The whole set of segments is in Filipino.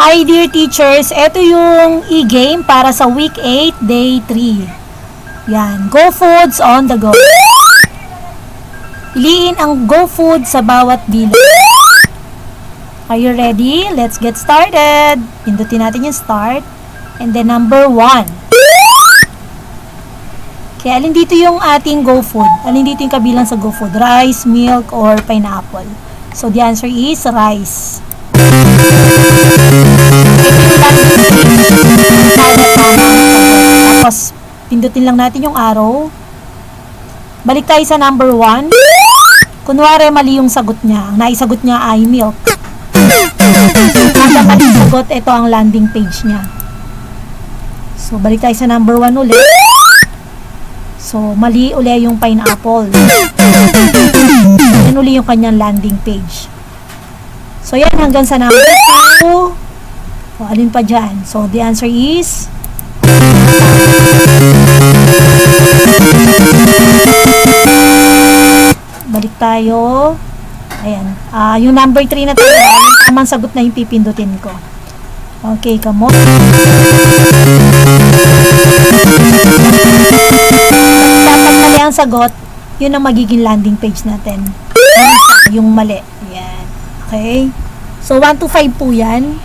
Hi dear teachers, ito yung e-game para sa week 8, day 3. Yan, Go Foods on the go. Piliin ang Go Food sa bawat bilang. Are you ready? Let's get started. Pindutin natin yung start. And then number 1. Kaya alin dito yung ating Go Food? Alin dito yung kabilang sa Go Food? Rice, milk, or pineapple? So the answer is rice. Tapos, pindutin lang natin yung arrow. Balik tayo sa number 1. Kunwari, mali yung sagot niya. Ang naisagot niya ay milk. Habang mali sagot, ito ang landing page niya. So, balik tayo sa number 1 ulit. So, mali uli yung pineapple. Yan uli yung kanyang landing page. So, yan hanggang sa number 2. O, alin pa dyan? So, the answer is balik tayo. Ayan. Yung number 3 na tayo, yung tamang sagot na yung pipindutin ko. Okay, kamo. Kapag mali ang sagot, yun ang magiging landing page natin. Yung mali. Ayan. Okay. So, 1 to 5 po yan.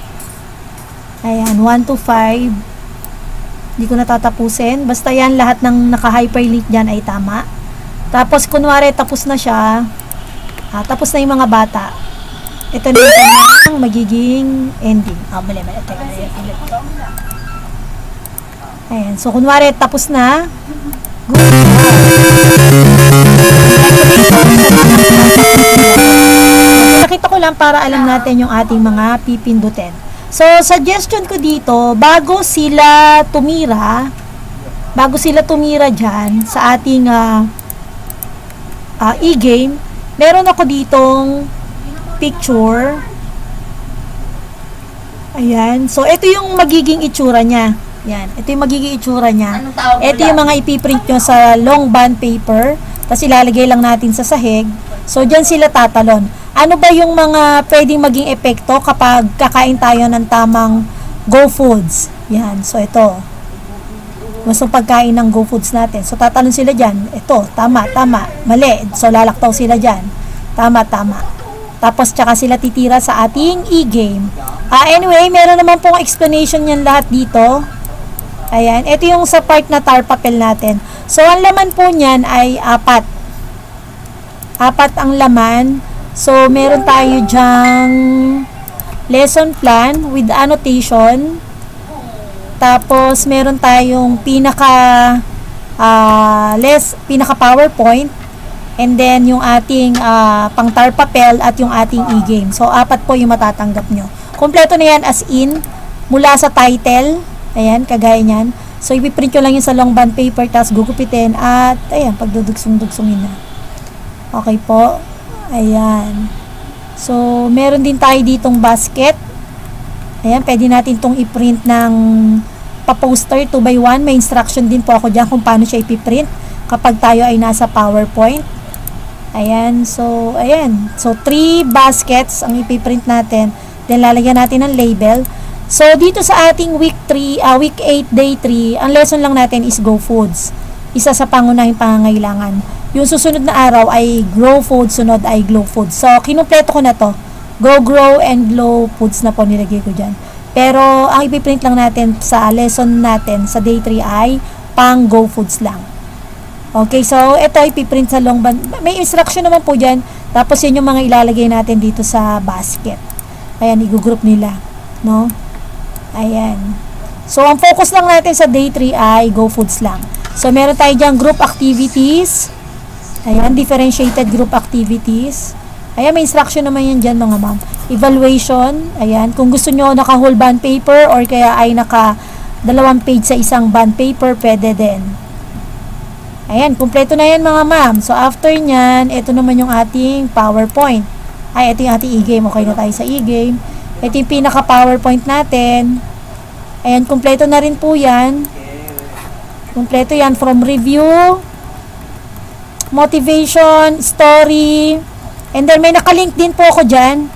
Ayan, 1 to 5. Hindi ko natatapusin. Basta yan, lahat ng naka-hyperlink dyan ay tama. Tapos, kunwari, tapos na siya. Tapos na yung mga bata. Ito na yung magiging ending. Mali. Ayan, so, kunwari, tapos na. Good. Nakita ko lang para alam natin yung ating mga pipindutin. So, suggestion ko dito, bago sila tumira dyan sa ating e-game, meron ako ditong picture. Ayan. So, ito yung magiging itsura niya. Yan. Ito yung magiging itsura niya. Ito yung mga ipiprint nyo sa long bond paper. Tapos ilalagay lang natin sa sahig. So, dyan sila tatalon. Ano ba yung mga pwedeng maging epekto kapag kakain tayo ng tamang Go Foods? Yan. So, ito. Gusto pagkain ng Go Foods natin. So, tatalon sila dyan. Ito. Tama. Mali. So, lalaktaw sila dyan. Tama. Tapos, tsaka sila titira sa ating e-game. Anyway, meron naman pong explanation yan lahat dito. Ayan. Ito yung sa part na tar papel natin. So, ang laman po niyan ay 4. 4 ang laman. So, meron tayo dyang lesson plan with annotation. Tapos, meron tayong pinaka PowerPoint. And then, yung ating pang tar papel at yung ating e-game. So, 4 po yung matatanggap nyo. Kompleto na yan as in, mula sa title. Ayan, kagaya nyan. So, ipiprint nyo lang yun sa long bond paper, tapos gugupitin at, ayan, pagdudugsong-dugsongin na. Okay po. Ayan. So, meron din tayo ditong basket. Ayan, pwede natin itong i-print ng pa-poster 2x1. May instruction din po ako dyan kung paano siya ipiprint kapag tayo ay nasa PowerPoint. Ayan. So, ayan. So, 3 baskets ang ipiprint natin. Then, lalagyan natin ng label. So, dito sa ating week 8, day 3, ang lesson lang natin is Go Foods. Isa sa pangunahing pangangailangan. Yung susunod na araw ay Grow Food, sunod ay Glow Food. So, kinumpleto ko na to. Go, Grow, and Glow Foods na po nilagay ko dyan. Pero, ang ipiprint lang natin sa lesson natin sa day 3 ay pang Go Foods lang. Okay, so, ito ipiprint sa long band. May instruction naman po dyan. Tapos, yun yung mga ilalagay natin dito sa basket. Ayan, i-group nila. No? Ayan. So, ang focus lang natin sa day 3 ay Go Foods lang. So, meron tayo dyan group activities. Ayan, differentiated group activities. Ayan, may instruction naman yan dyan mga ma'am. Evaluation. Ayan, kung gusto nyo naka-whole bond paper or kaya ay naka-2 page sa isang bond paper, pwede din. Ayan, kumpleto na yan mga ma'am. So, after nyan, ito naman yung ating PowerPoint. Ay, ito yung ating e-game. Okay na tayo sa e-game. Ito yung pinaka-PowerPoint natin. Ayan, kumpleto na rin po yan. Kumpleto yan from review, motivation, story, and then may nakalink din po ako dyan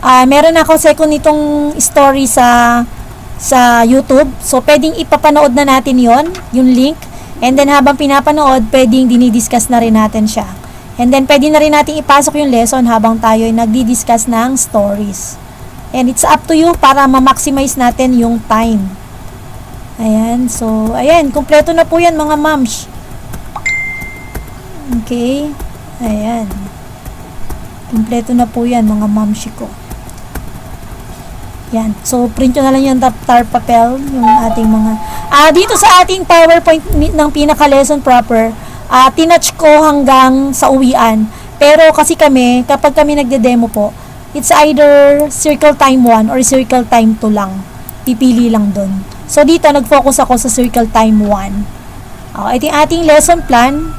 Meron ako second nitong story sa YouTube. So, pwedeng ipapanood na natin yung link. And then, habang pinapanood, pwedeng dinidiscuss na rin natin siya. And then, pwede na rin natin ipasok yung lesson habang tayo ay nagdi-discuss ng stories. And it's up to you para ma-maximize natin yung time. Ayan. So, ayan. Kumpleto na po yan, mga moms. Okay. Ayan. Kumpleto na po yan, mga momshi ko. Yan. So, print nyo na lang yung tar papel, yung ating mga... dito sa ating PowerPoint ng pinaka-lesson proper, tinouch ko hanggang sa uwian. Pero kasi kapag kami nagde-demo po, it's either circle time 1 or circle time 2 lang. Pipili lang dun. So, dito, nag-focus ako sa circle time 1. Ito yung ating lesson plan.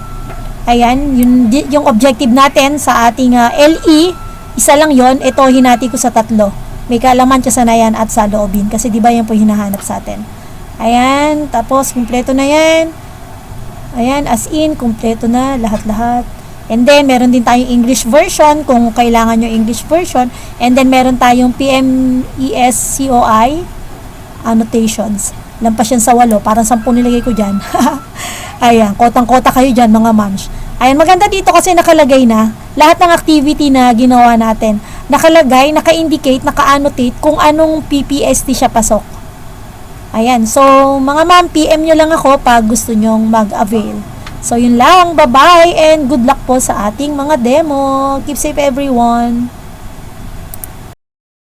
Ayan, yung objective natin sa ating LE, isa lang yon. Ito, hinati ko sa 3. May kaalaman, kasanayan at saloobin. Kasi di ba yan po hinahanap sa atin. Ayan, tapos kumpleto na yan. Ayan, as in, kumpleto na lahat-lahat. And then, meron din tayong English version kung kailangan nyo English version. And then, meron tayong PMESCOI annotations. Lampas yan sa 8. Parang 10 nilagay ko dyan. Ayan, kotang-kota kayo dyan, mga moms. Ayan, maganda dito kasi nakalagay na lahat ng activity na ginawa natin. Nakalagay, naka-indicate, naka-annotate kung anong PPST siya pasok. Ayan, so mga ma'am, PM nyo lang ako pag gusto nyong mag-avail. So yun lang, bye-bye and good luck po sa ating mga demo. Keep safe everyone.